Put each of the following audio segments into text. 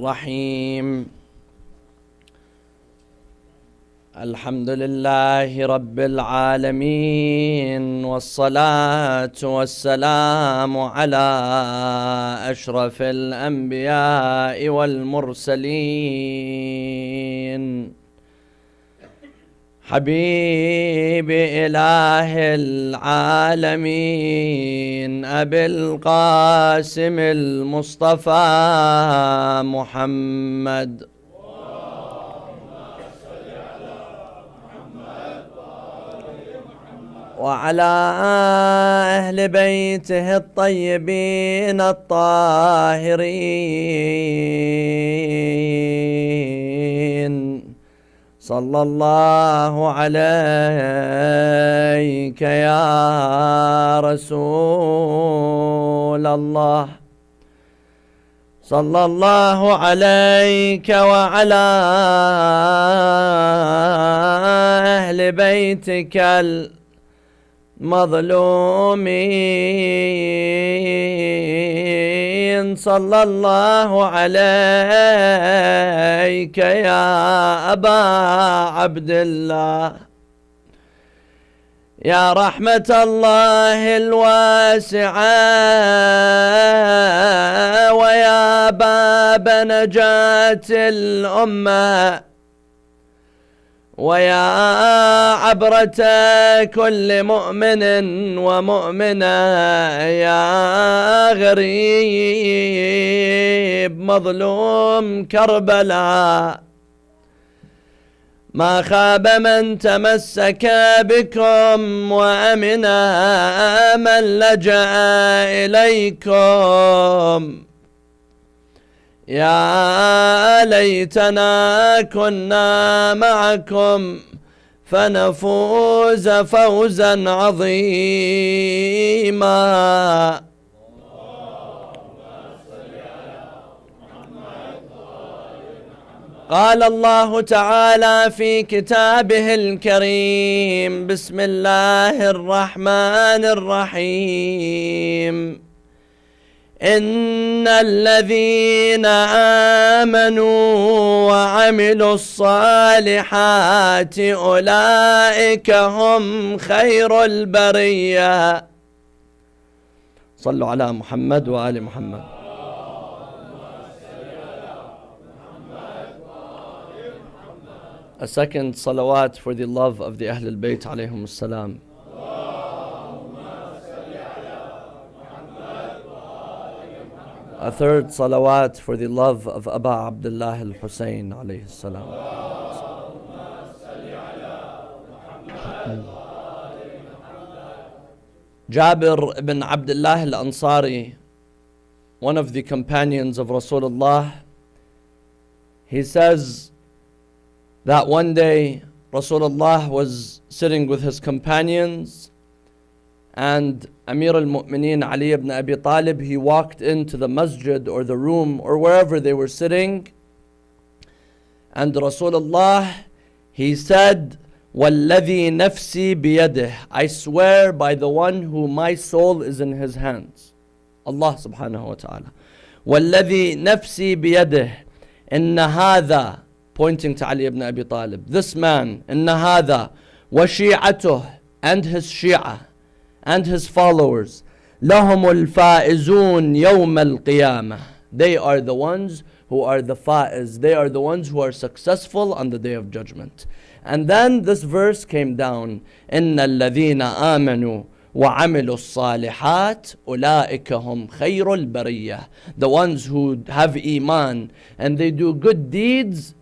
الرحيم. الحمد لله رب العالمين، والصلاة والسلام على أشرف الأنبياء والمرسلين، حبيب إله العالمين أبي القاسم المصطفى محمد، وعلى أهل بيته الطيبين الطاهرين. صلى الله عليك يا رسول الله، صلى الله عليك وعلى أهل بيتك المظلومين. صلى الله عليك يا أبا عبد الله، يا رحمة الله الواسعة، ويا باب نجاة الأمة، ويا عبرة كل مؤمن ومؤمنة، يا غريب مظلوم كربلاء. ما خاب من تمسك بكم، وأمنا من لجأ إليكم. يا ليتنا كنا معكم فنفوز فوزا عظيما. قال الله تعالى في كتابه الكريم: بسم الله الرحمن الرحيم: إن الذين آمنوا وعملوا الصالحات أولئك هم خير البرية. صلوا على محمد وآل محمد. A second salawat for the love of the Ahl al-Bayt alayhum as-salam. A third salawat for the love of Aba Abdullah al-Husayn alayhi salam. Jabir ibn Abdullah al-Ansari, one of the companions of Rasulullah, he says that one day Rasulullah was sitting with his companions, and Amir al-Mu'mineen Ali ibn Abi Talib, he walked into the masjid or the room or wherever they were sitting, and Rasulullah, he said, وَالَّذِي نَفْسِي بِيَدِهِ, I swear by the one who my soul is in his hands, Allah subhanahu wa ta'ala. وَالَّذِي نَفْسِي بِيَدِهِ إِنَّ هَذَا, pointing to Ali ibn Abi Talib, this man, إِنَّ هَذَا وَشِيعَتُهُ, and his Shia and his followers, لَهُمُ الْفَائِزُونَ يَوْمَ الْقِيَامَةِ, they are the ones who are the faiz, they are the ones who are successful on the day of judgment. And then this verse came down: إِنَّ الَّذِينَ آمَنُوا وَعَمِلُوا الصَّالِحَاتِ أُولَئِكَ هُمْ خَيْرُ الْبَرِيَّةِ, the ones who have iman and they do good deeds,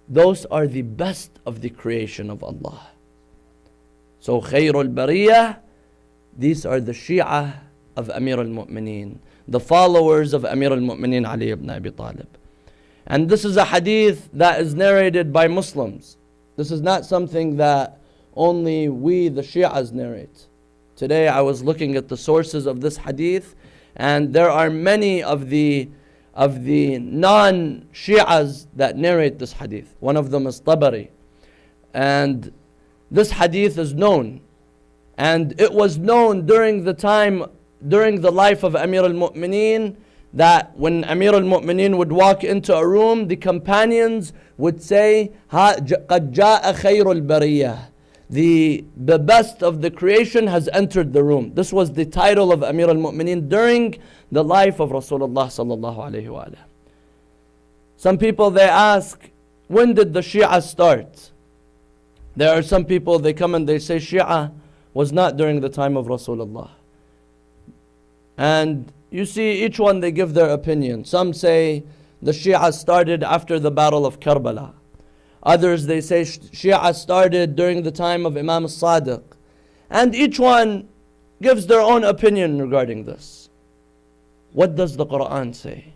those are the best of the creation of Allah. So خَيْرُ الْبَرِيَّةِ, these are the Shia of Amir al-Mu'mineen, the followers of Amir al-Mu'mineen Ali ibn Abi Talib. And this is a hadith that is narrated by Muslims. This is not something that only we, the Shias, narrate. Today I was looking at the sources of this hadith, and there are many of the non-Shias that narrate this hadith. One of them is Tabari. And this hadith is known. And it was known during the life of Amir al-Mu'mineen that when Amir al-Mu'mineen would walk into a room, the companions would say, قَدْ جَاءَ خَيْرُ الْبَرِيَّةِ, the best of the creation has entered the room. This was the title of Amir al-Mu'mineen during the life of Rasulullah sallallahu alayhi wa alayhi. Some people, they ask, when did the Shia start? There are some people, they come and they say Shia was not during the time of Rasulullah. And you see, each one they give their opinion. Some say the Shia started after the Battle of Karbala. Others, they say Shia started during the time of Imam al-Sadiq. And each one gives their own opinion regarding this. What does the Quran say?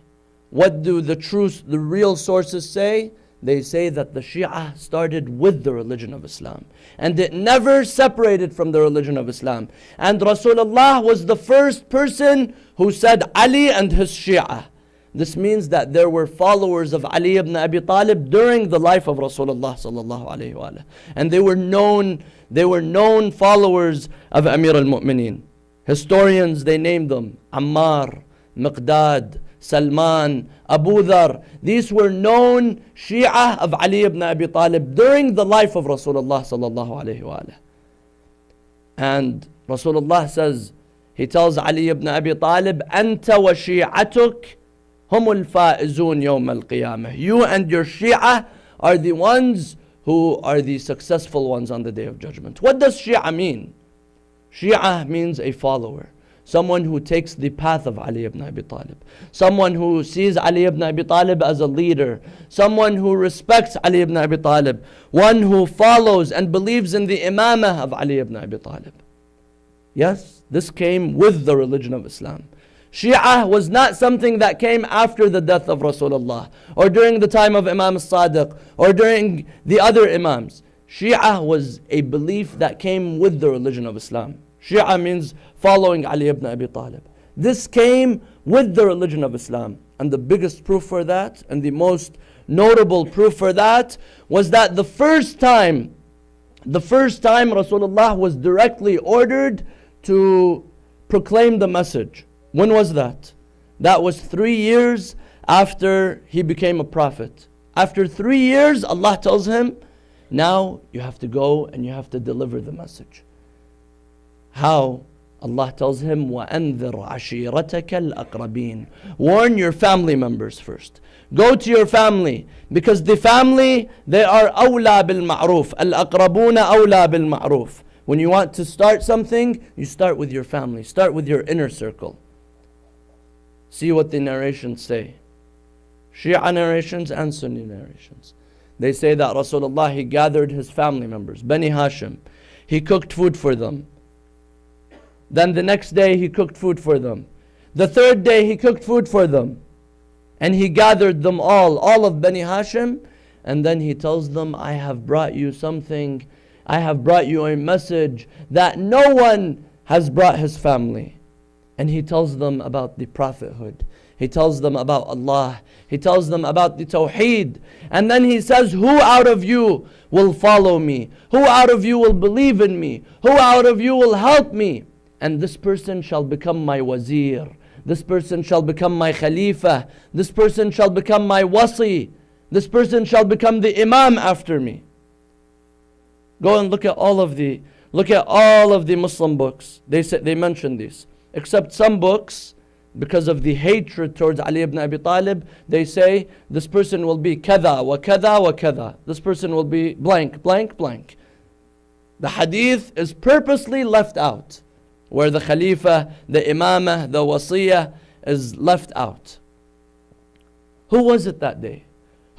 What do the real sources say? They say that the Shia started with the religion of Islam. And it never separated from the religion of Islam. And Rasulullah was the first person who said Ali and his Shia. This means that there were followers of Ali ibn Abi Talib during the life of Rasulullah sallallahu alayhi wa sallam. And they were known followers of Amir al-Mu'mineen. Historians, they named them Ammar, Miqdad, Salman, Abu Dhar. These were known Shia of Ali ibn Abi Talib during the life of Rasulullah sallallahu alayhi wa sallam. And Rasulullah says, he tells Ali ibn Abi Talib, Anta wa shi'atuk humul fa'izun yawm al-qiyamah. You and your Shia are the ones who are the successful ones on the Day of Judgment. What does Shia mean? Shia means a follower. Someone who takes the path of Ali ibn Abi Talib. Someone who sees Ali ibn Abi Talib as a leader. Someone who respects Ali ibn Abi Talib. One who follows and believes in the imamah of Ali ibn Abi Talib. Yes, this came with the religion of Islam. Shia was not something that came after the death of Rasulullah, or during the time of Imam al-Sadiq, or during the other Imams. Shia was a belief that came with the religion of Islam. Shia means following Ali ibn Abi Talib. This came with the religion of Islam. And the biggest proof for that, and the most notable proof for that, was that the first time Rasulullah was directly ordered to proclaim the message. When was that? That was 3 years after he became a prophet. After 3 years, Allah tells him, now you have to go and you have to deliver the message. How? Allah tells him, وَأَنذِرْ عَشِيرَتَكَ الْأَقْرَبِينَ. Warn your family members first. Go to your family, because the family, they are أَوْلَى بِالْمَعْرُوفِ. الْأَقْرَبُونَ أَوْلَى بِالْمَعْرُوفِ. When you want to start something, you start with your family. Start with your inner circle. See what the narrations say. Shia narrations and Sunni narrations. They say that Rasulullah, he gathered his family members, Bani Hashim. He cooked food for them. Then the next day he cooked food for them. The third day he cooked food for them. And he gathered them all of Bani Hashim. And then he tells them, I have brought you something. I have brought you a message that no one has brought his family. And he tells them about the prophethood. He tells them about Allah. He tells them about the Tawheed. And then he says, who out of you will follow me? Who out of you will believe in me? Who out of you will help me? And this person shall become my wazir. This person shall become my khalifa. This person shall become my wasi. This person shall become the imam after me. Go and look at all of the Muslim books. They mention this. Except some books, because of the hatred towards Ali ibn Abi Talib, they say this person will be kada wa kada wa kada. This person will be blank, blank, blank. The hadith is purposely left out, where the khalifa, the imamah, the wasiyah is left out. Who was it that day?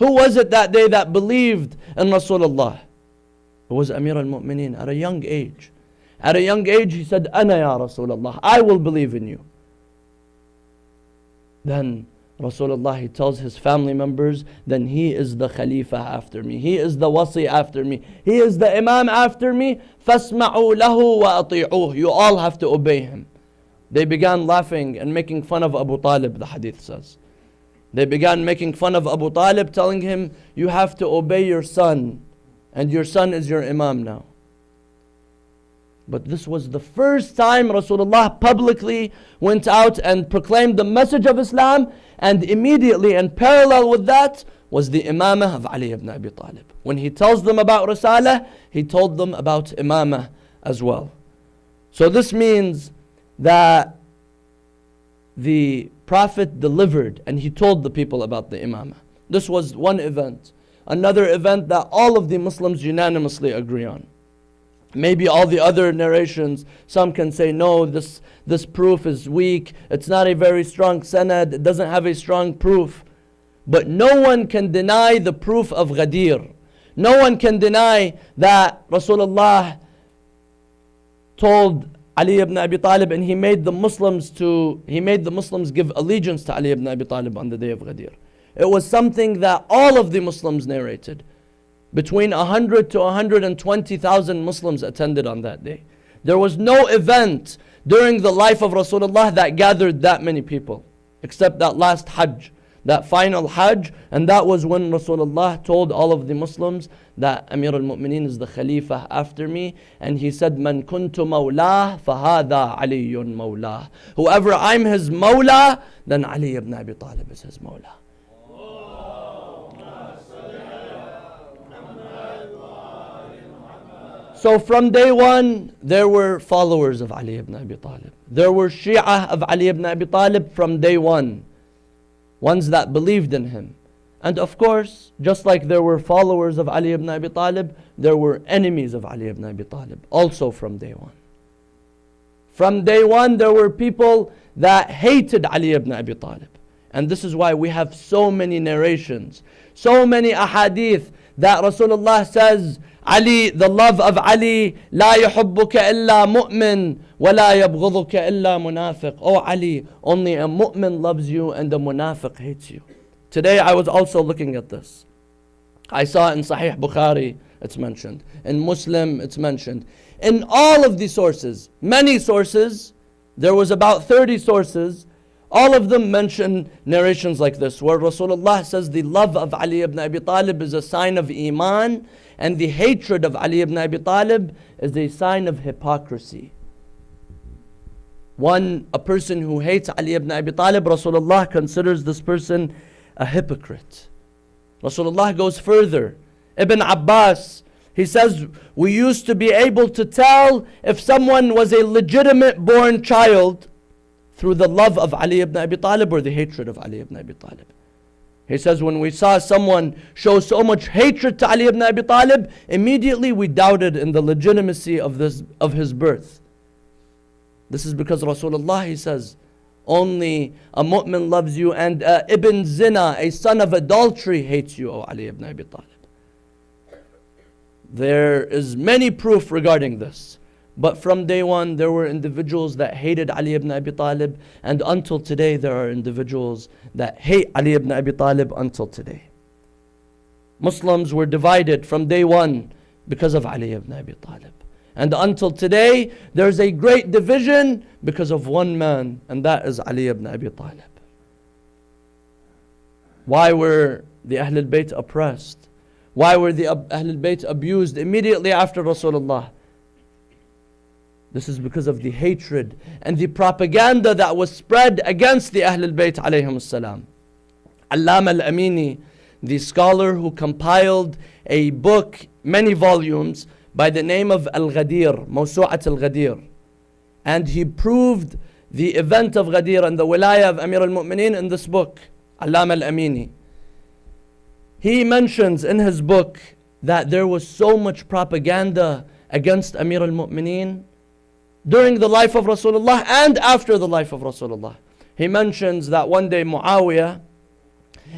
Who was it that day that believed in Rasulullah? It was Amir al-Mu'mineen at a young age. At a young age he said, Ana ya Rasulullah, I will believe in you. Then Rasulullah, he tells his family members, then he is the Khalifa after me. He is the Wasi after me. He is the Imam after me. فَاسْمَعُوا لَهُ وَأَطِيعُوهُ. You all have to obey him. They began laughing and making fun of Abu Talib, the hadith says. They began making fun of Abu Talib, telling him, you have to obey your son. And your son is your Imam now. But this was the first time Rasulullah publicly went out and proclaimed the message of Islam, and immediately in parallel with that was the imamah of Ali ibn Abi Talib. When he tells them about Risalah, he told them about imamah as well. So this means that the Prophet delivered and he told the people about the imamah. This was one event. Another event that all of the Muslims unanimously agree on. Maybe all the other narrations, some can say, no, this proof is weak. It's not a very strong sanad. It doesn't have a strong proof. But no one can deny the proof of Ghadir. No one can deny that Rasulullah told Ali ibn Abi Talib and he made the Muslims give allegiance to Ali ibn Abi Talib on the day of Ghadir. It was something that all of the Muslims narrated. Between 100 to 120,000 Muslims attended on that day. There was no event during the life of Rasulullah that gathered that many people, except that last Hajj, that final Hajj, and that was when Rasulullah told all of the Muslims that Amir al-Mu'mineen is the Khalifa after me, and he said, "Man kuntu mawlah, fahada Aliyun mawlah." Whoever I'm his mawla, then Ali ibn Abi Talib is his mawla. So from day one, there were followers of Ali ibn Abi Talib. There were Shia of Ali ibn Abi Talib from day one. Ones that believed in him. And of course, just like there were followers of Ali ibn Abi Talib, there were enemies of Ali ibn Abi Talib, also from day one. From day one, there were people that hated Ali ibn Abi Talib. And this is why we have so many narrations, so many ahadith that Rasulullah says, Ali, the love of Ali, لا يحبك إلا مؤمن ولا يبغضك إلا منافق. Oh Ali, only a mu'min loves you and a munafiq hates you. Today I was also looking at this. I saw in Sahih Bukhari, it's mentioned. In Muslim, it's mentioned. In all of the sources, many sources, there was about 30 sources, all of them mention narrations like this, where Rasulullah says the love of Ali ibn Abi Talib is a sign of Iman, and the hatred of Ali ibn Abi Talib is a sign of hypocrisy. A person who hates Ali ibn Abi Talib, Rasulullah considers this person a hypocrite. Rasulullah goes further. Ibn Abbas, he says, we used to be able to tell if someone was a legitimate born child through the love of Ali ibn Abi Talib or the hatred of Ali ibn Abi Talib. He says, when we saw someone show so much hatred to Ali ibn Abi Talib, immediately we doubted in the legitimacy of his birth. This is because Rasulullah, he says, only a mu'min loves you, and ibn zina, a son of adultery, hates you, O Ali ibn Abi Talib. There is many proof regarding this. But from day one, there were individuals that hated Ali ibn Abi Talib, and until today, there are individuals that hate Ali ibn Abi Talib until today. Muslims were divided from day one because of Ali ibn Abi Talib. And until today, there's a great division because of one man, and that is Ali ibn Abi Talib. Why were the Ahlul Bayt oppressed? Why were the Ahlul Bayt abused immediately after Rasulullah? This is because of the hatred and the propaganda that was spread against the Ahlul Bayt alayhim salam. Allama al-Amini, the scholar who compiled a book, many volumes, by the name of Al-Ghadir, Mawsu'at Al-Ghadir. And he proved the event of Ghadir and the wilayah of Amir al-Mu'mineen in this book, Allama al-Amini. He mentions in his book that there was so much propaganda against Amir al-Mu'mineen during the life of Rasulullah and after the life of Rasulullah. He mentions that one day Muawiyah,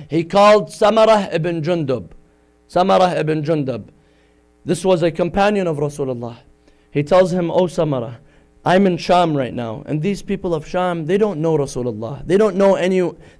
he called Samarah ibn Jundub. Samarah ibn Jundub. This was a companion of Rasulullah. He tells him, "O Samarah, I'm in Sham right now, and these people of Sham, they don't know Rasulullah.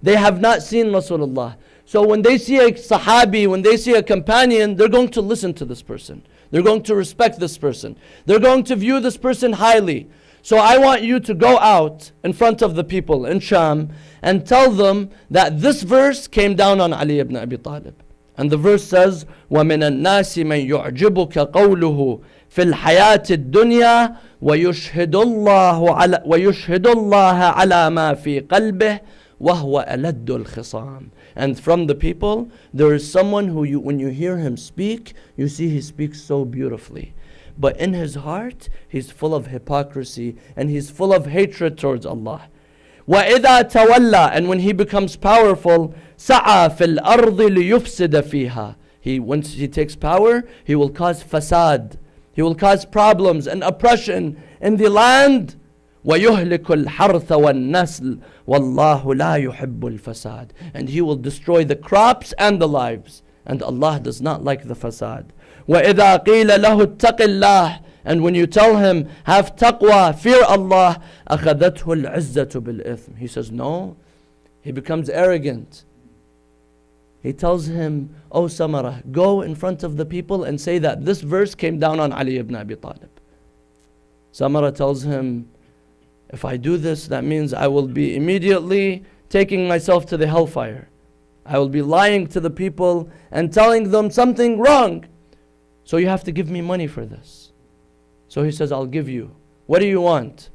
They have not seen Rasulullah. So when they see a Sahabi, when they see a companion, they're going to listen to this person. They're going to respect this person. They're going to view this person highly. So I want you to go out in front of the people in Sham and tell them that this verse came down on Ali ibn Abi Talib. And the verse says, وَمِنَ النَّاسِ مَنْ يُعْجِبُكَ قَوْلُهُ فِي الْحَيَاةِ الدُّنْيَا وَيُشْهِدُ اللَّهَ عَلَى مَا فِي قَلْبِهِ وَهُوَ أَلَدُّ الْخِصَامِ. And from the people, there is someone who when you hear him speak, you see he speaks so beautifully. But in his heart, he's full of hypocrisy and he's full of hatred towards Allah. وَإِذَا تَوَلَّى, and when he becomes powerful, سَعَى فِي الْأَرْضِ لِيُفْسِدَ فِيهَا. Once he takes power, he will cause fasad. He will cause problems and oppression in the land. وَيُهْلِكُ الْحَرْثَ وَالنَّسْلِ وَاللَّهُ لَا يُحِبُّ الْفَسَادِ. And he will destroy the crops and the lives. And Allah does not like the fasad. وَإِذَا قِيلَ لَهُ اتَّقِ اللَّهِ, and when you tell him, have taqwa, fear Allah, أَخَذَتْهُ الْعِزَّةُ بِالْإِثْمِ. He says, no. He becomes arrogant. He tells him, oh Samara, go in front of the people and say that this verse came down on Ali ibn Abi Talib. Samara tells him, if I do this, that means I will be immediately taking myself to the hellfire. I will be lying to the people and telling them something wrong. So you have to give me money for this. So he says, I'll give you. What do you want?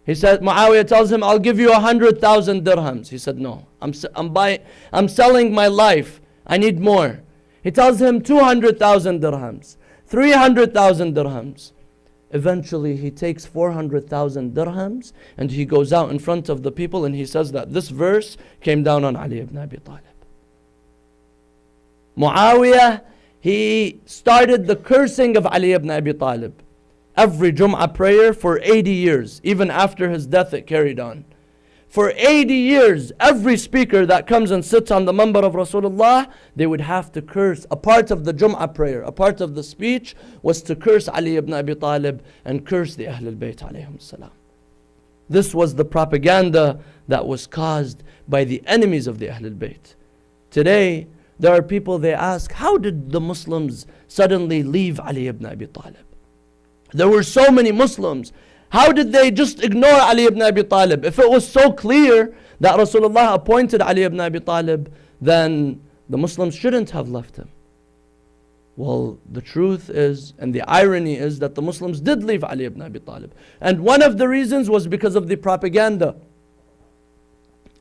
He said, Muawiyah tells him, I'll give you 100,000 dirhams. He said, no, I'm selling my life. I need more. He tells him 200,000 dirhams, 300,000 dirhams. Eventually, he takes 400,000 dirhams and he goes out in front of the people and he says that this verse came down on Ali ibn Abi Talib. Muawiyah, he started the cursing of Ali ibn Abi Talib. Every Jum'ah prayer for 80 years, even after his death it carried on. For 80 years, every speaker that comes and sits on the minbar of Rasulullah, they would have to curse. A part of the Jum'ah prayer, a part of the speech was to curse Ali ibn Abi Talib and curse the Ahlul Bayt alayhim salam. This was the propaganda that was caused by the enemies of the Ahlul Bayt. Today, there are people, they ask, how did the Muslims suddenly leave Ali ibn Abi Talib? There were so many Muslims. How did they just ignore Ali ibn Abi Talib? If it was so clear that Rasulullah appointed Ali ibn Abi Talib, then the Muslims shouldn't have left him. Well, the truth is, and the irony is, that the Muslims did leave Ali ibn Abi Talib. And one of the reasons was because of the propaganda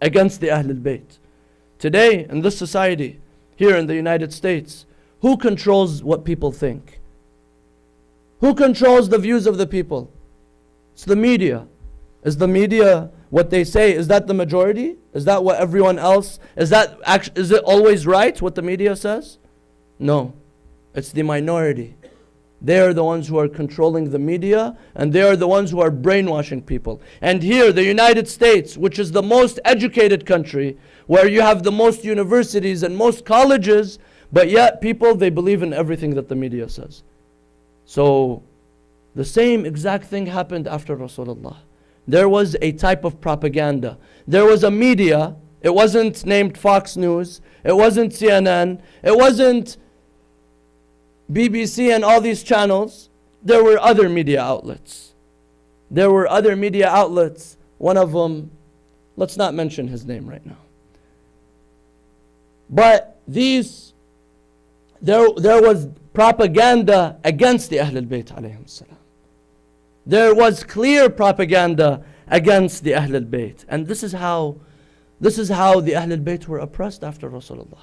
against the Ahlul Bayt. Today, in this society, here in the United States, who controls what people think? Who controls the views of the people? It's the media. Is the media what they say? Is that the majority? Is that what everyone else? Is it always right what the media says? No. It's the minority. They are the ones who are controlling the media, and they are the ones who are brainwashing people. And here, the United States, which is the most educated country, where you have the most universities and most colleges, but yet people, they believe in everything that the media says. So, the same exact thing happened after Rasulullah. There was a type of propaganda. There was a media. It wasn't named Fox News. It wasn't CNN. It wasn't BBC and all these channels. There were other media outlets. There were other media outlets. One of them, let's not mention his name right now. But there was propaganda against the Ahlul Bayt alayhim salam. There was clear propaganda against the Ahlul Bayt. And this is how the Ahlul Bayt were oppressed after Rasulullah.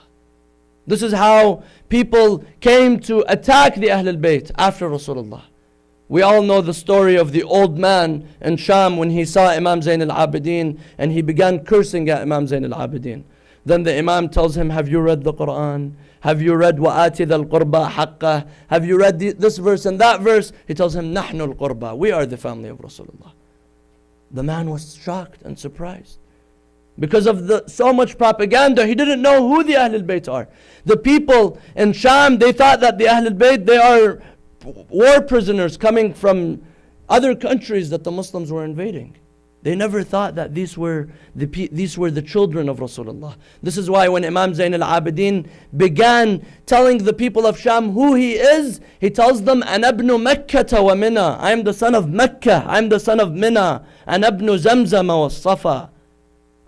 This is how people came to attack the Ahlul Bayt after Rasulullah. We all know the story of the old man in Sham when he saw Imam Zayn al-Abidin and he began cursing at Imam Zayn al-Abidin. Then the Imam tells him, have you read the Quran? Have you read وَآتِ ذَا الْقُرْبَى حَقَّهِ? Have you read this verse and that verse? He tells him, نَحْنُ الْقُرْبَى. We are the family of Rasulullah. The man was shocked and surprised. Because of so much propaganda, he didn't know who the Ahlul Bayt are. The people in Sham, they thought that the Ahlul Bayt, they are war prisoners coming from other countries that the Muslims were invading. They never thought that these were the children of Rasulullah. This is why when Imam Zayn al-Abidin began telling the people of Sham who he is, he tells them, أَنَا ابْنُ مَكَّةَ وَمِنَا. I am the son of Mecca. I am the son of Mina. أَنَا ابْنُ زَمْزَمَ وَالصَّفَا.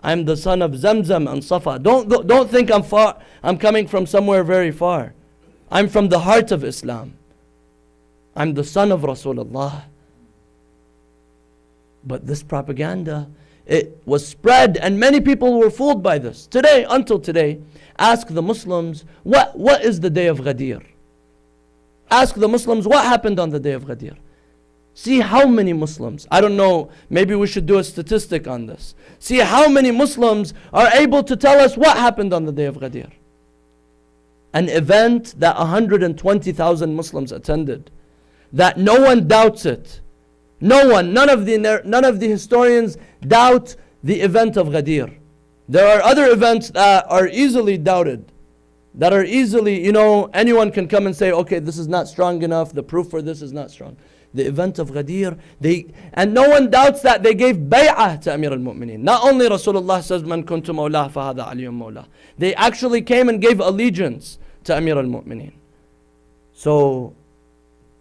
I'm the son of Zamzam and Safa. Don't think I'm far. I'm coming from somewhere very far. I'm from the heart of Islam. I'm the son of Rasulullah. But this propaganda, it was spread and many people were fooled by this. Today, until today, ask the Muslims, what is the day of Ghadir? Ask the Muslims what happened on the day of Ghadir. See how many Muslims, I don't know, maybe we should do a statistic on this. See how many Muslims are able to tell us what happened on the day of Ghadir. An event that 120,000 Muslims attended, that no one doubts it. No one, none of the historians doubt the event of Ghadir. There are other events that are easily doubted, that are easily, anyone can come and say, okay, this is not strong enough, the proof for this is not strong. The event of Ghadir, and no one doubts that they gave bay'ah to Amir al-Mu'mineen. Not only Rasulullah says, Man kuntu mawlah fahada aliyum mawlah. They actually came and gave allegiance to Amir al-Mu'mineen. So,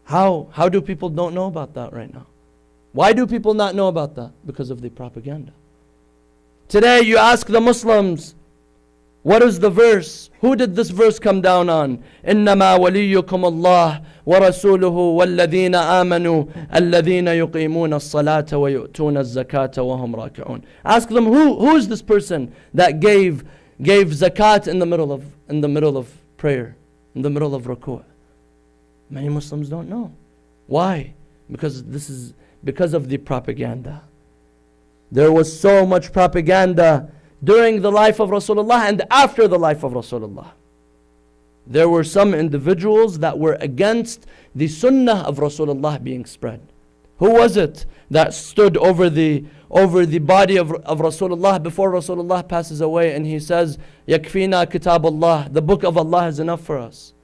how do people don't know about that right now? Why do people not know about that? Because of the propaganda. Today you ask the Muslims, what is the verse? Who did this verse come down on? إِنَّمَا وَلِيُّكُمُ اللَّهُ وَرَسُولُهُ وَالَّذِينَ آمَنُوا الَّذِينَ يُقِيمُونَ الصَّلَاةَ وَيُؤْتُونَ الزَّكَاةَ وَهُمْ رَاكِعُونَ. Ask them, who is this person that gave zakat in the middle of prayer, in the middle of ruku'? Many Muslims don't know. Why? Because of the propaganda. There was so much propaganda during the life of Rasulullah and after the life of Rasulullah. There were some individuals that were against the sunnah of Rasulullah being spread. Who was it that stood over the body of Rasulullah before Rasulullah passes away and he says, Yakfina kitab Allah, the book of Allah is enough for us.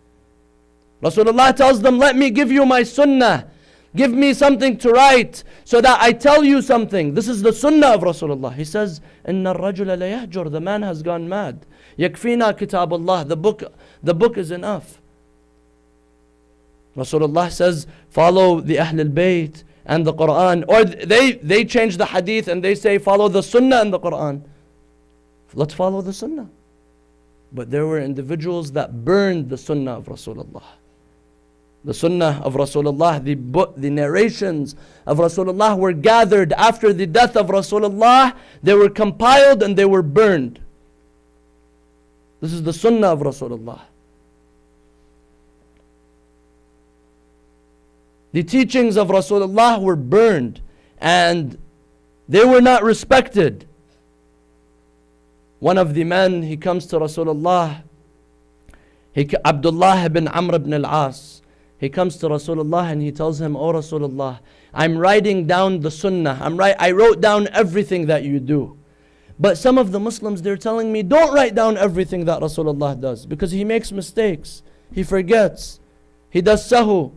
Rasulullah tells them, let me give you my sunnah. Give me something to write so that I tell you something. This is the sunnah of Rasulullah. He says, Inna ar-rajula la yahjur, the man has gone mad. Yakfina kitab Allah, the book is enough. Rasulullah says, follow the Ahl al-Bayt and the Quran. Or they change the hadith and they say, follow the sunnah and the Quran. Let's follow the sunnah. But there were individuals that burned the sunnah of Rasulullah. The sunnah of Rasulullah, the narrations of Rasulullah were gathered after the death of Rasulullah. They were compiled and they were burned. This is the sunnah of Rasulullah. The teachings of Rasulullah were burned and they were not respected. One of the men, he comes to Rasulullah, Abdullah ibn Amr ibn al-As. He comes to Rasulullah and he tells him, Oh Rasulullah, I'm writing down the sunnah. I wrote down everything that you do. But some of the Muslims, they're telling me, don't write down everything that Rasulullah does, because he makes mistakes. He forgets. He does sahu.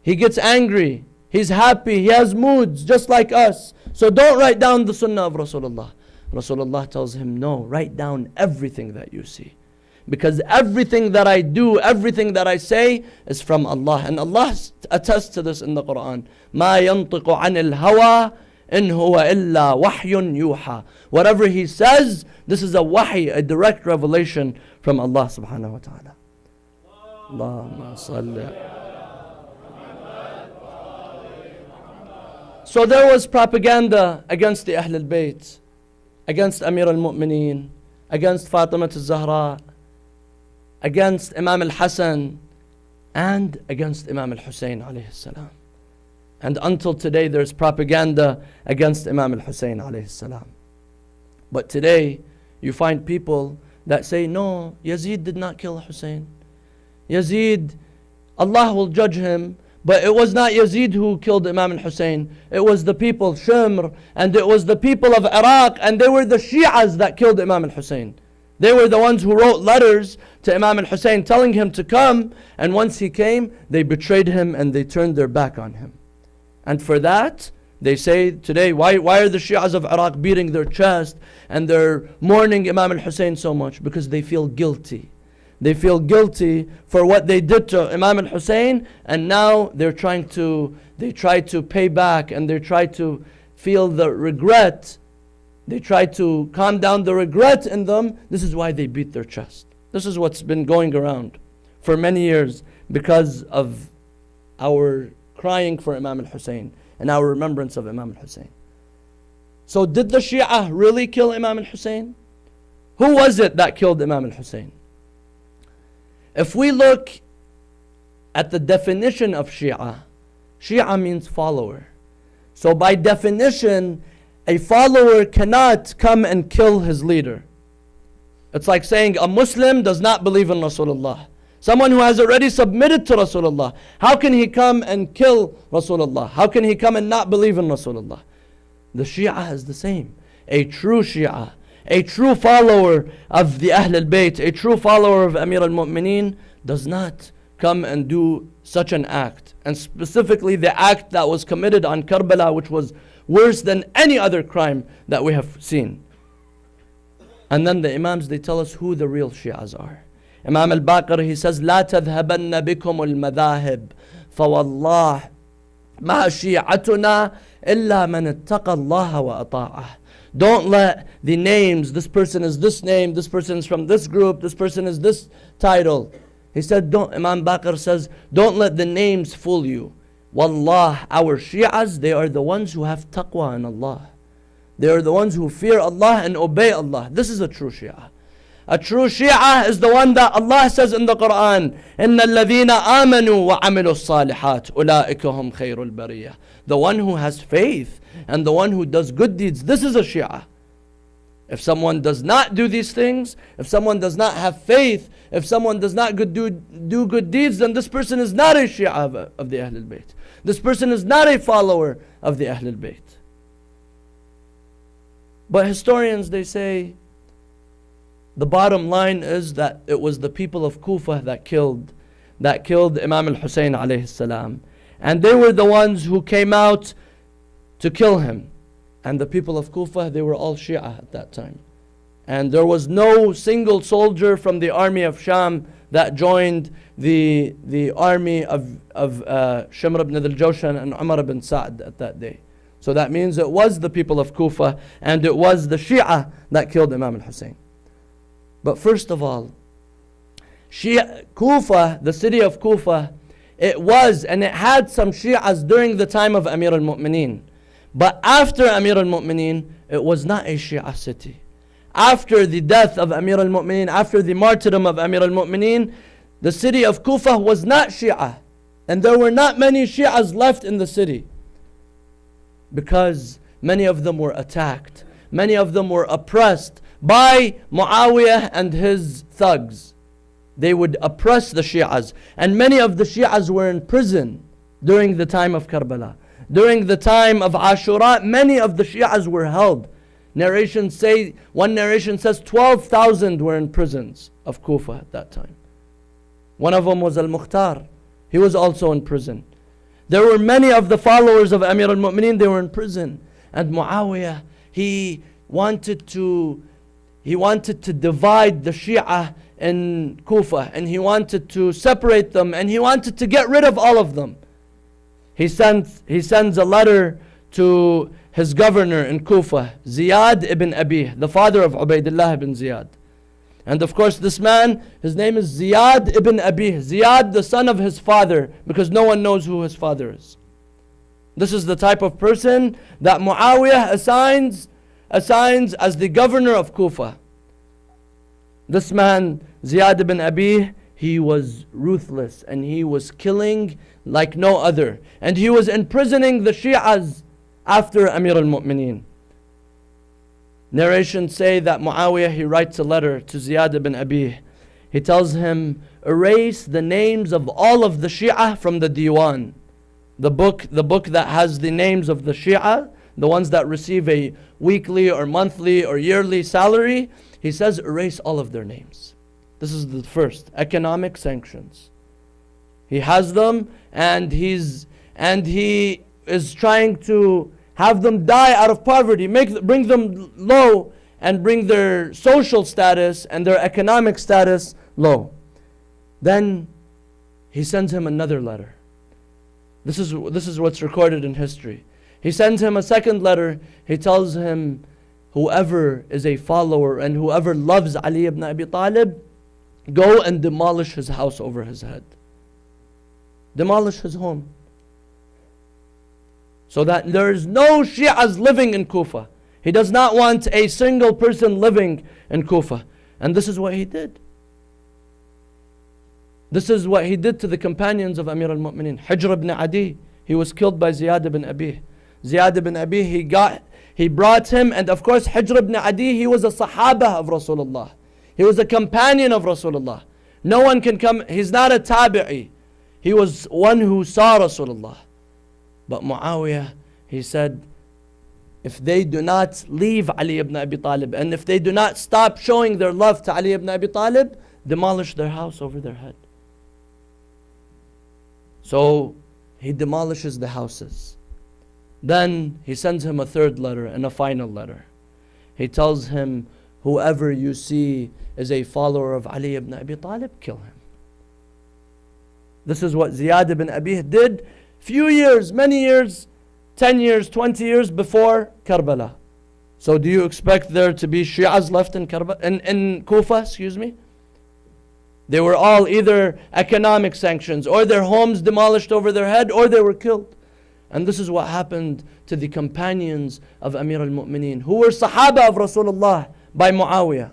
He gets angry. He's happy. He has moods just like us. So don't write down the sunnah of Rasulullah. Rasulullah tells him, no, write down everything that you see. Because everything that I do, everything that I say is from Allah. And Allah attests to this in the Quran. مَا يَنطِقُ عَنِ الْهَوَىٰ إِنْ هُوَ إِلَّا وَحْيٌ يُوحَىٰ. Whatever he says, this is a wahi, a direct revelation from Allah subhanahu wa ta'ala. Allahumma salli. So there was propaganda against the Ahl al-Bayt, against Amir al-Mu'mineen, against Fatima al-Zahra, against Imam al-Hasan, and against Imam al-Husayn alayhi salam. And until today there's propaganda against Imam al-Husayn alayhi salam. But today you find people that say, no, Yazid did not kill Husayn. Yazid, Allah will judge him, but it was not Yazid who killed Imam al-Husayn. It was the people, Shimr, and it was the people of Iraq, and they were the Shias that killed Imam al-Husayn. They were the ones who wrote letters to Imam al-Husayn telling him to come, and once he came, they betrayed him and they turned their back on him. And for that, they say today, why are the Shias of Iraq beating their chest and they're mourning Imam al-Husayn so much? Because they feel guilty. They feel guilty for what they did to Imam al-Husayn, and now they try to pay back, and they try to feel the regret They try to calm down the regret in them. This is why they beat their chest. This is what's been going around for many years because of our crying for Imam al-Husayn and our remembrance of Imam al-Husayn. So did the Shia really kill Imam al-Husayn? Who was it that killed Imam al-Husayn? If we look at the definition of Shia, Shia means follower. So by definition, a follower cannot come and kill his leader. It's like saying a Muslim does not believe in Rasulullah. Someone who has already submitted to Rasulullah, how can he come and kill Rasulullah? How can he come and not believe in Rasulullah? The Shia is the same. A true Shia, a true follower of the Ahl al-Bayt, a true follower of Amir al-Mu'mineen does not come and do such an act. And specifically the act that was committed on Karbala, which was worse than any other crime that we have seen. And then the Imams, they tell us who the real Shias are. Imam al-Baqir, he says, لا تذهبن بكم المذاهب فوالله ما شيعتنا إلا من اتقى الله وأطاعه. Don't let the names, this person is this name, this person is from this group, this person is this title. He said, Imam Baqir says, don't let the names fool you. Wallah, our Shi'as, they are the ones who have taqwa in Allah. They are the ones who fear Allah and obey Allah. This is a true Shia. A true Shia is the one that Allah says in the Quran, إِنَّ الَّذِينَ آمَنُوا وَعَمِلُوا الصَّالِحَاتِ أُولَٰئِكَ هُمْ خَيْرُ الْبَرِيَّةِ. The one who has faith and the one who does good deeds. This is a Shia. If someone does not do these things, if someone does not have faith, if someone does not do good deeds, then this person is not a Shia of the Ahl al-Bayt. This person is not a follower of the Ahl al-Bayt. But historians, they say, the bottom line is that it was the people of Kufa that killed Imam al-Husayn alayhi salam. And they were the ones who came out to kill him. And the people of Kufa, they were all Shia at that time. And there was no single soldier from the army of Sham that joined the army of Shimr ibn al-Jawshan and Umar ibn Sa'd at that day. So that means it was the people of Kufa and it was the Shia that killed Imam al-Husayn. But first of all, Kufa, the city of Kufa, it was and it had some Shias during the time of Amir al-Mu'mineen. But after Amir al-Mu'mineen, it was not a Shia city. After the death of Amir al-Mu'mineen, after the martyrdom of Amir al-Mu'mineen, the city of Kufa was not Shia. And there were not many Shias left in the city. Because many of them were attacked. Many of them were oppressed by Muawiyah and his thugs. They would oppress the Shias. And many of the Shias were in prison during the time of Karbala. During the time of Ashura, many of the Shias were held. One narration says 12,000 were in prisons of Kufa at that time. One of them was Al-Mukhtar. He was also in prison. There were many of the followers of Amir al-Mu'mineen, they were in prison. And Muawiyah, he wanted to divide the Shia in Kufa, and he wanted to separate them, and he wanted to get rid of all of them. He sends a letter to his governor in Kufa, Ziyad ibn Abi, the father of Ubaidullah ibn Ziyad. And of course this man, his name is Ziyad ibn Abi, Ziyad the son of his father, because no one knows who his father is. This is the type of person that Muawiyah assigns as the governor of Kufa. This man, Ziyad ibn Abi, he was ruthless and he was killing like no other. And he was imprisoning the Shias after Amir al-Mu'mineen. Narrations say that Muawiyah, he writes a letter to Ziyad ibn Abi. He tells him, erase the names of all of the Shia from the Diwan. The book that has the names of the Shia, the ones that receive a weekly or monthly or yearly salary. He says, erase all of their names. This is the first, economic sanctions. He has them and he is trying to have them die out of poverty, bring them low and bring their social status and their economic status low. Then he sends him another letter. This is what's recorded in history. He sends him a second letter. He tells him, whoever is a follower and whoever loves Ali ibn Abi Talib, go and demolish his house over his head. Demolish his home. So that there is no Shias living in Kufa. He does not want a single person living in Kufa. And this is what he did. This is what he did to the companions of Amir al-Mu'mineen. Hijr ibn Adi, he was killed by Ziyad ibn Abi. Ziyad ibn Abi, he brought him, and of course Hijr ibn Adi, he was a Sahaba of Rasulullah. He was a companion of Rasulullah. No one can come, he's not a Tabi'i. He was one who saw Rasulullah. But Muawiyah, he said, if they do not leave Ali ibn Abi Talib, and if they do not stop showing their love to Ali ibn Abi Talib, demolish their house over their head. So he demolishes the houses. Then he sends him a third letter and a final letter. He tells him, whoever you see is a follower of Ali ibn Abi Talib, kill him. This is what Ziyad ibn Abi did few years, many years, 10 years, 20 years before Karbala. So do you expect there to be Shi'as left in Kufa, excuse me? They were all either economic sanctions, or their homes demolished over their head, or they were killed. And this is what happened to the companions of Amir al-Mu'mineen, who were Sahaba of Rasulullah, by Muawiyah.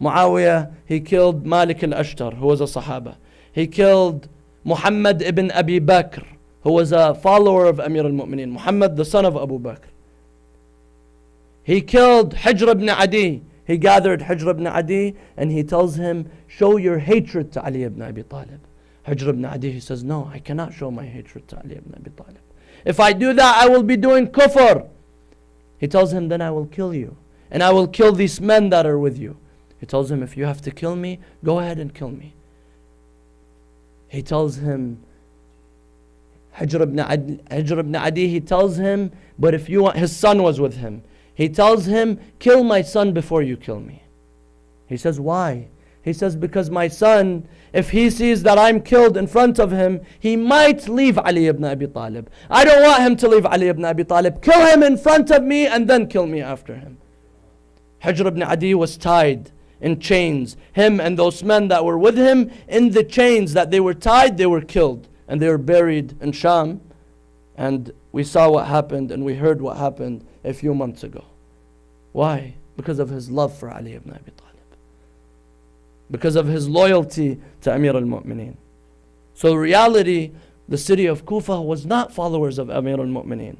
Muawiyah, he killed Malik al-Ashtar, who was a Sahaba. He killed Muhammad ibn Abi Bakr, who was a follower of Amir al-Mu'mineen. Muhammad, the son of Abu Bakr. He killed Hijr ibn Adi. He gathered Hijr ibn Adi and he tells him, show your hatred to Ali ibn Abi Talib. Hijr ibn Adi, he says, no, I cannot show my hatred to Ali ibn Abi Talib. If I do that, I will be doing kufr. He tells him, then I will kill you. And I will kill these men that are with you. He tells him, if you have to kill me, go ahead and kill me. He tells him, Hijr ibn Adi, he tells him, but if you want, his son was with him. He tells him, kill my son before you kill me. He says, why? He says, because my son, if he sees that I'm killed in front of him, he might leave Ali ibn Abi Talib. I don't want him to leave Ali ibn Abi Talib. Kill him in front of me and then kill me after him. Hijr ibn Adi was tied in chains. Him and those men that were with him, in the chains that they were tied, they were killed. And they were buried in Sham. And we saw what happened and we heard what happened a few months ago. Why? Because of his love for Ali ibn Abi Talib. Because of his loyalty to Amir al-Mu'mineen. So in reality, the city of Kufa was not followers of Amir al-Mu'mineen.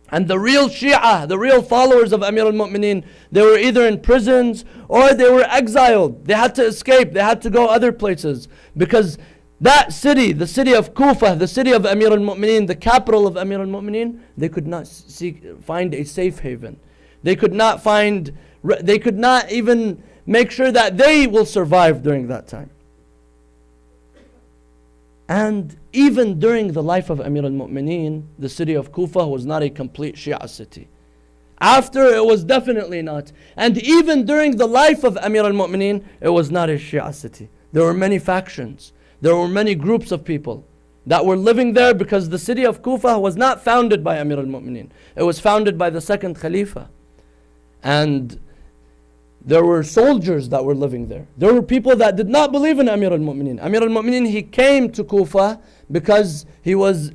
And the real Shia, the real followers of Amir al-Mu'mineen, they were either in prisons or they were exiled. They had to escape. They had to go other places. Because that city, the city of Kufa, the city of Amir al-Mu'mineen, the capital of Amir al-Mu'mineen, they could not find a safe haven. They could not even make sure that they will survive during that time. And even during the life of Amir al-Mu'mineen, the city of Kufa was not a complete Shia city. After, it was definitely not. And even during the life of Amir al-Mu'mineen, it was not a Shia city. There were many factions. There were many groups of people that were living there, because the city of Kufa was not founded by Amir al-Mu'mineen. It was founded by the second Khalifa. And there were soldiers that were living there. There were people that did not believe in Amir al-Mu'mineen. Amir al-Mu'mineen, he came to Kufa because he was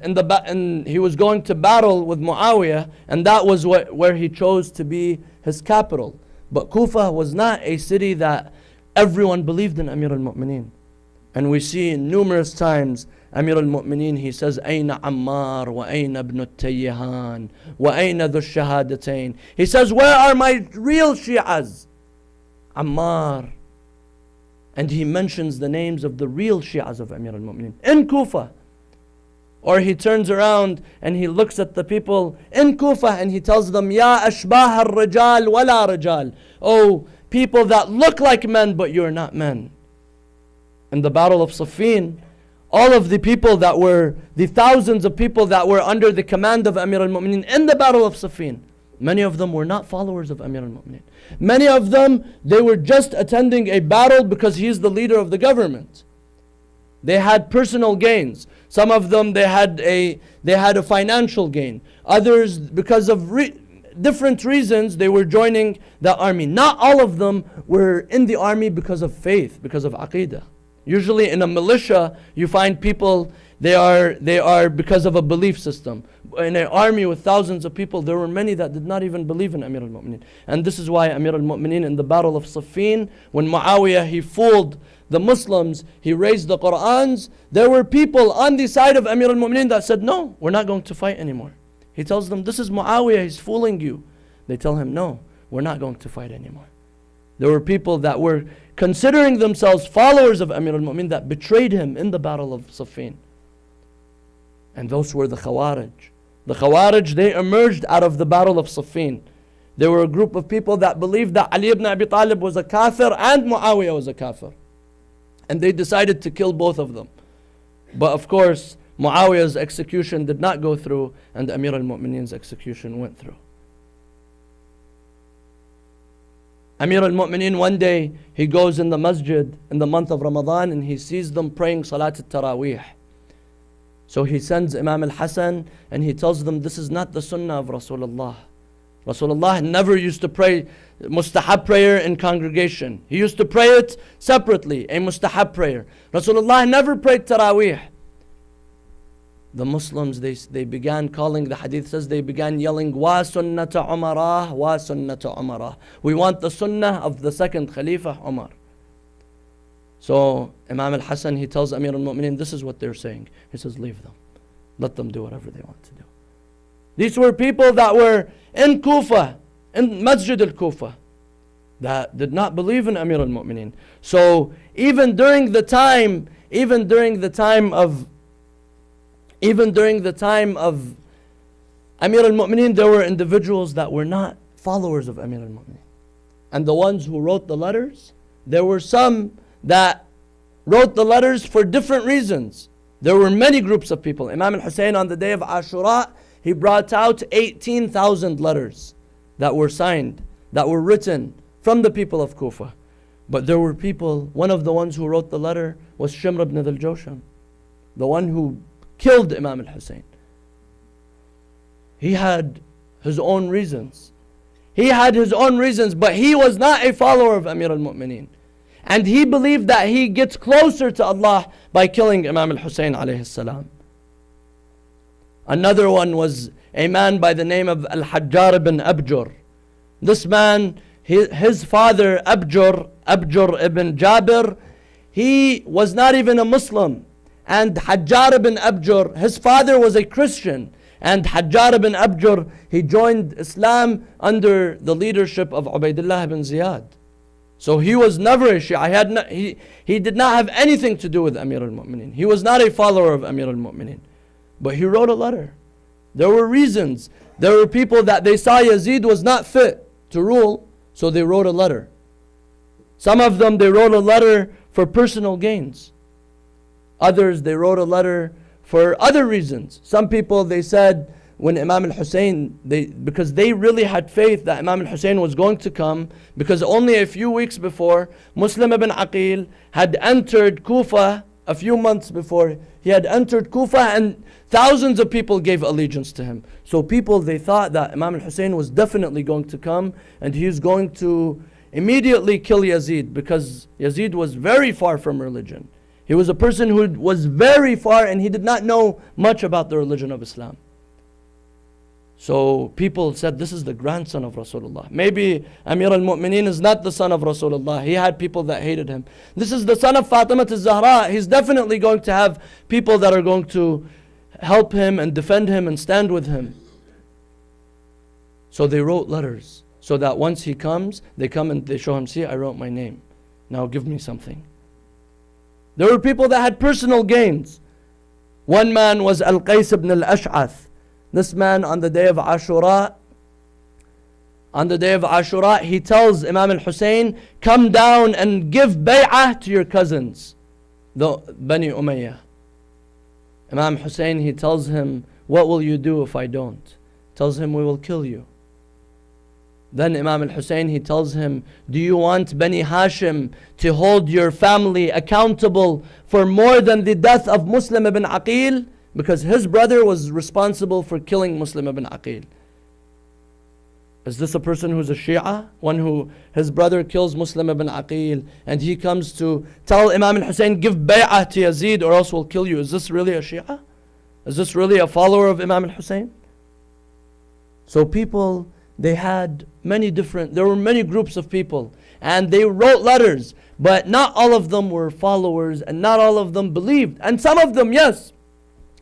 he was going to battle with Muawiyah, and that was where he chose to be his capital. But Kufa was not a city that everyone believed in Amir al-Mu'mineen. And we see numerous times Amir al-Mu'mineen, he says, أين عمار وأين ابن التيهان وأين ذو الشهادتين. He says, where are my real Shi'as? Ammar. And he mentions the names of the real Shi'as of Amir al-Mu'mineen in Kufa. Or he turns around and he looks at the people in Kufa and he tells them, Ya ashbah al-rijal wala rijal. Oh, people that look like men but you're not men. In the battle of Siffin, all of the people that were, the thousands of people that were under the command of Amir al-Mu'mineen in the battle of Siffin, many of them were not followers of Amir al-Mu'mineen. Many of them, they were just attending a battle because he's the leader of the government. They had personal gains. Some of them, they had a financial gain. Others, because of different reasons they were joining the army. Not all of them were in the army because of faith, because of aqidah. Usually in a militia, you find people, they are because of a belief system. In an army with thousands of people, there were many that did not even believe in Amir al-Mu'mineen. And this is why Amir al-Mu'mineen in the battle of Siffin, when Muawiyah, he fooled the Muslims, he raised the Qur'ans, there were people on the side of Amir al-Mu'mineen that said, no, we're not going to fight anymore. He tells them, this is Muawiyah, he's fooling you. They tell him, no, we're not going to fight anymore. There were people that were considering themselves followers of Amir al-Mu'mineen that betrayed him in the battle of Siffin. And those were the Khawarij. The Khawarij, they emerged out of the battle of Siffin. They were a group of people that believed that Ali ibn Abi Talib was a kafir and Muawiyah was a kafir. And they decided to kill both of them. But of course, Muawiyah's execution did not go through, and Amir al-Mu'mineen's execution went through. Amir al-Mu'mineen, one day, he goes in the masjid in the month of Ramadan and he sees them praying Salat al-Taraweeh. So he sends Imam al-Hasan and he tells them, this is not the sunnah of Rasulullah. Rasulullah never used to pray mustahab prayer in congregation. He used to pray it separately, a mustahab prayer. Rasulullah never prayed Taraweeh. The Muslims, they began calling, the hadith says, they began yelling, wa sunnata Umarah, wa sunnata Umarah. We want the sunnah of the second Khalifa, Umar. So Imam al-Hasan, he tells Amir al-Mu'mineen, this is what they're saying. He says, leave them. Let them do whatever they want to do. These were people that were in Kufa, in Masjid al-Kufa, that did not believe in Amir al-Mu'mineen. So even during the time of Amir al-Mu'mineen, there were individuals that were not followers of Amir al-Mu'mineen. And the ones who wrote the letters, there were some that wrote the letters for different reasons. There were many groups of people. Imam al-Husayn, on the day of Ashura, he brought out 18,000 letters that were signed, that were written from the people of Kufa. But there were people, one of the ones who wrote the letter was Shimr ibn al-Jawsham, the one who killed Imam al-Husayn. He had his own reasons. But he was not a follower of Amir al-Mu'mineen. And he believed that he gets closer to Allah by killing Imam al-Husayn alayhi salam. Another one was a man by the name of Al-Hajjar ibn Abjur. This man, his father Abjur ibn Jabir, he was not even a Muslim. And Hajjar ibn Abjur, his father was a Christian. And Hajjar ibn Abjur, he joined Islam under the leadership of Ubaidullah ibn Ziyad. So he was never a Shia. He did not have anything to do with Amir al-Mu'mineen. He was not a follower of Amir al-Mu'mineen. But he wrote a letter. There were reasons. There were people that they saw Yazid was not fit to rule, so they wrote a letter. Some of them, they wrote a letter for personal gains. Others, they wrote a letter for other reasons. Some people, they said, when Imam al-Husayn, because they really had faith that Imam al-Husayn was going to come, because only a few weeks before, Muslim ibn Aqil had entered Kufa. A few months before, he had entered Kufa and thousands of people gave allegiance to him. So people, they thought that Imam al-Husayn was definitely going to come and he's going to immediately kill Yazid, because Yazid was very far from religion. He was a person who was very far and he did not know much about the religion of Islam. So people said, this is the grandson of Rasulullah. Maybe Amir al-Mu'mineen is not the son of Rasulullah. He had people that hated him. This is the son of Fatima al-Zahra. He's definitely going to have people that are going to help him and defend him and stand with him. So they wrote letters so that once he comes, they come and they show him, see, I wrote my name. Now give me something. There were people that had personal gains. One man was Al-Qais ibn al-Ash'ath. This man, on the day of Ashura, he tells Imam al-Husayn, come down and give bay'ah to your cousins, the Bani Umayyah. Imam Husayn, he tells him, what will you do if I don't? Tells him, we will kill you. Then Imam al-Husayn, he tells him, do you want Bani Hashim to hold your family accountable for more than the death of Muslim ibn Aqil? Because his brother was responsible for killing Muslim ibn Aqil. Is this a person who's a Shia? One who his brother kills Muslim ibn Aqil and he comes to tell Imam al-Husayn, give bay'ah to Yazid or else we'll kill you. Is this really a Shia? Is this really a follower of Imam al-Husayn? So people, there were many groups of people and they wrote letters, but not all of them were followers and not all of them believed. And some of them, yes,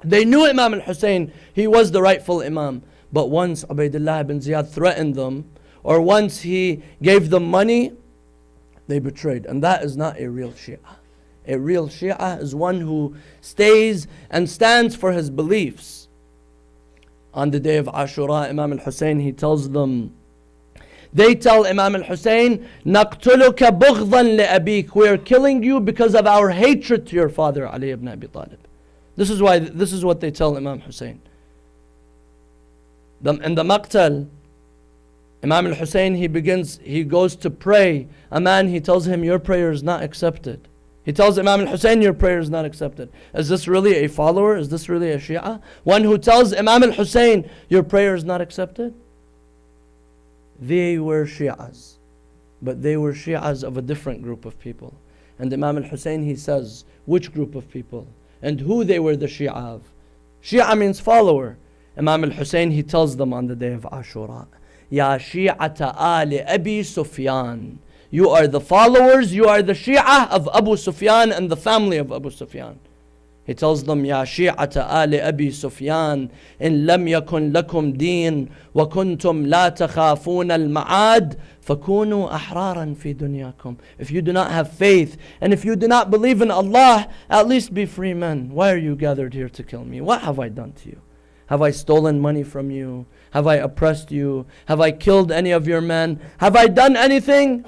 they knew Imam al-Husayn, he was the rightful Imam. But once Ubaidullah ibn Ziyad threatened them, or once he gave them money, they betrayed. And that is not a real Shia. A real Shia is one who stays and stands for his beliefs. On the day of Ashura, Imam al-Husayn, he tells them, they tell Imam al-Husayn, نَقْتُلُكَ بُغْضًا لِأَبِيكَ, we are killing you because of our hatred to your father, Ali ibn Abi Talib. This is what they tell Imam Husayn. In the Maqtal, Imam al-Husayn, he goes to pray. A man, he tells him, your prayer is not accepted. He tells Imam al-Husayn, your prayer is not accepted. Is this really a follower? Is this really a Shia? One who tells Imam al-Husayn, your prayer is not accepted? They were Shias. But they were Shias of a different group of people. And Imam al-Husayn, he says, which group of people? And who they were the Shia of. Shia means follower. Imam al-Husayn, he tells them on the day of Ashura, Ya Shi'ata Ali Abi Sufyan. You are the followers, you are the Shia of Abu Sufyan and the family of Abu Sufyan. He tells them, Ya Shi'ata Ali Abi Sufyan, in lam yakun lakum deen, wa kuntum la takhafuna al-ma'ad, fakunu ahraran fi dunyakum. If you do not have faith, and if you do not believe in Allah, at least be free men. Why are you gathered here to kill me? What have I done to you? Have I stolen money from you? Have I oppressed you? Have I killed any of your men? Have I done anything?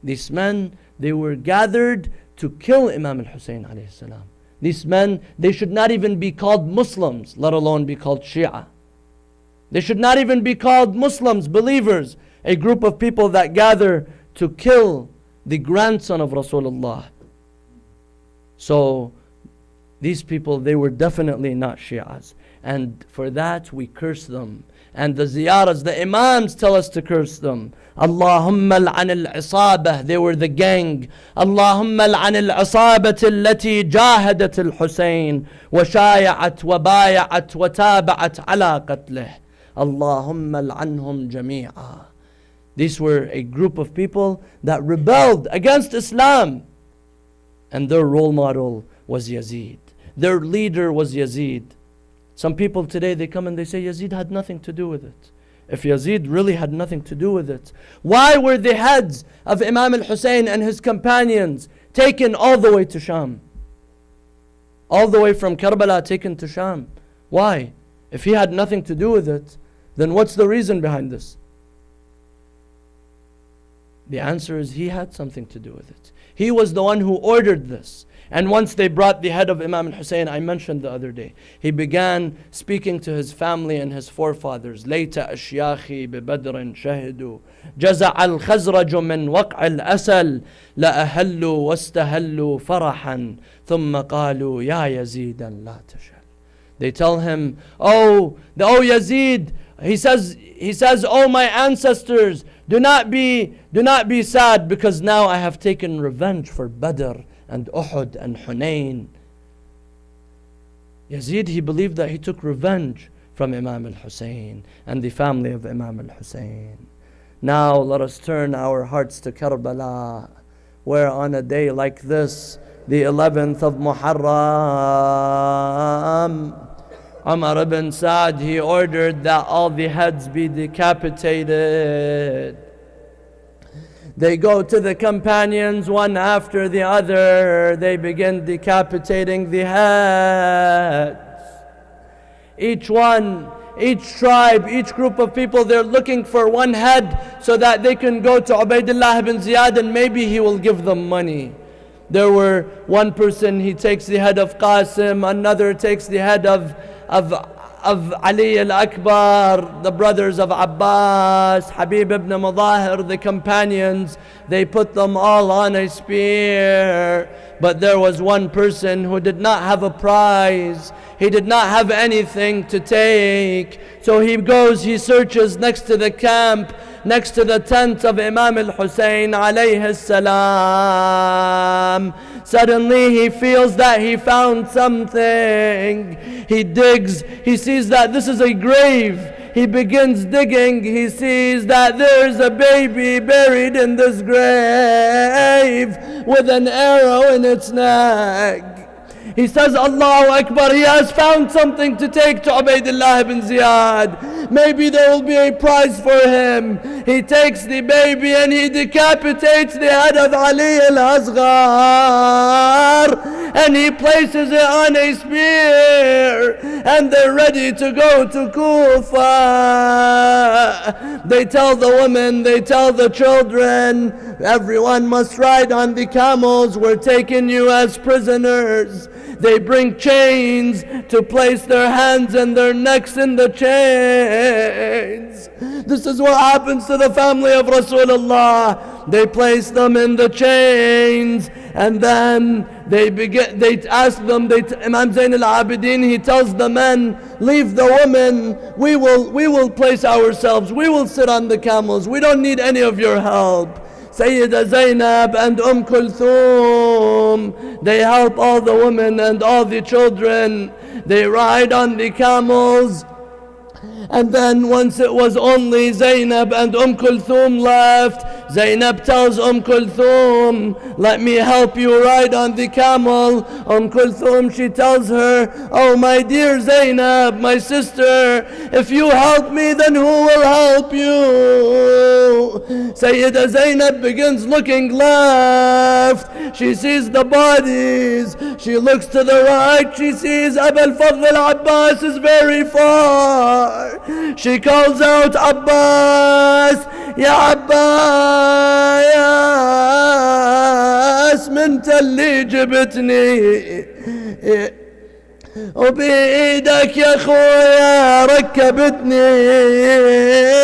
These men, they were gathered to kill Imam al-Husayn alayhi salam. These men, they should not even be called Muslims, let alone be called Shia. They should not even be called Muslims, believers. A group of people that gather to kill the grandson of Rasulullah. So, these people, they were definitely not Shias. And for that, we curse them. And the ziyaras, the imams tell us to curse them. Allahumma al'an al-isabah. They were the gang. Allahumma al'an al-isabah allati jahadat al-Husayn wa shaya'at wa baya'at wa taba'at ala qatlih. Allahumma al'anhum jami'a. These were a group of people that rebelled against Islam. And their role model was Yazid. Their leader was Yazid. Some people today, they come and they say Yazid had nothing to do with it. If Yazid really had nothing to do with it, why were the heads of Imam al-Husayn and his companions taken all the way to Sham? All the way from Karbala taken to Sham. Why? If he had nothing to do with it, then what's the reason behind this? The answer is he had something to do with it. He was the one who ordered this. And once they brought the head of Imam al-Husayn, I mentioned the other day, he began speaking to his family and his forefathers. Layta ashyakhi bi badrin shahidu jaza' al-khazraj min waq' al-asal la ahallu wastahallu farahan thumma qalu ya yazidan la tashal. They tell him, oh Yazid, he says, oh my ancestors, do not be sad because now I have taken revenge for Badr and Uhud and Hunayn. Yazid, he believed that he took revenge from Imam al-Husayn and the family of Imam al-Husayn. Now let us turn our hearts to Karbala, where on a day like this, the 11th of Muharram, Umar ibn Sa'd, he ordered that all the heads be decapitated. They go to the companions one after the other. They begin decapitating the heads. Each one, each tribe, each group of people, they're looking for one head so that they can go to Ubaidullah ibn Ziyad and maybe he will give them money. There were one person, he takes the head of Qasim, another takes the head of Ali al-Akbar, the brothers of Abbas, Habib ibn Mudahir, the companions. They put them all on a spear. But there was one person who did not have a prize. He did not have anything to take. So he goes, he searches next to the camp, next to the tent of Imam al-Husayn alayhi salam. Suddenly he feels that he found something. He digs, he sees that this is a grave. He begins digging, he sees that there's a baby buried in this grave with an arrow in its neck. He says, Allahu Akbar, he has found something to take to Ubaydullah ibn Ziyad. Maybe there will be a prize for him. He takes the baby and he decapitates the head of Ali al-Asghar, and he places it on a spear, and they're ready to go to Kufa. They tell the women, they tell the children, everyone must ride on the camels, we're taking you as prisoners. They bring chains to place their hands and their necks in the chains. This is what happens to the family of Rasulullah. They place them in the chains, and then they ask them, Imam Zayn al-Abidin, he tells the men, leave the women, we will place ourselves, we will sit on the camels, we don't need any of your help. Sayyida Zainab and Kulthum, they help all the women and all the children. They ride on the camels. And then once it was only Zainab and Kulthum left, Zainab tells Kulthum, let me help you ride on the camel. Kulthum, she tells her, oh my dear Zainab, my sister, if you help me, then who will help you? Sayyida Zainab begins looking left. She sees the bodies. She looks to the right. She sees Abu al-Fadl al-Abbas is very far. She calls out, Abbas, Ya Abbas, من اللي جبتني وبإيدك يا خويا ركبتني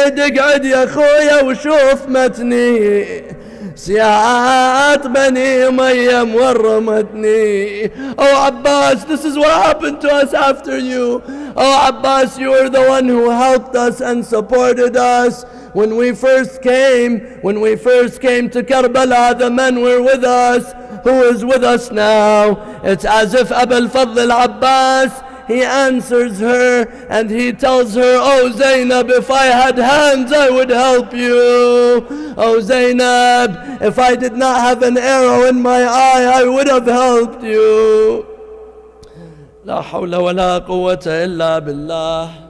اقعد يا خويا وشوف متني سياعات بني أمية ورمتني. Oh Abbas, this is what happened to us after you. Oh Abbas, you were the one who helped us and supported us. When we first came to Karbala, the men were with us. Who is with us now? It's as if Abu al-Fadl al-Abbas, he answers her and he tells her, oh Zainab, if I had hands I would help you. Oh Zainab, if I did not have an arrow in my eye I would have helped you. La hawla wa la quwwata illa billah.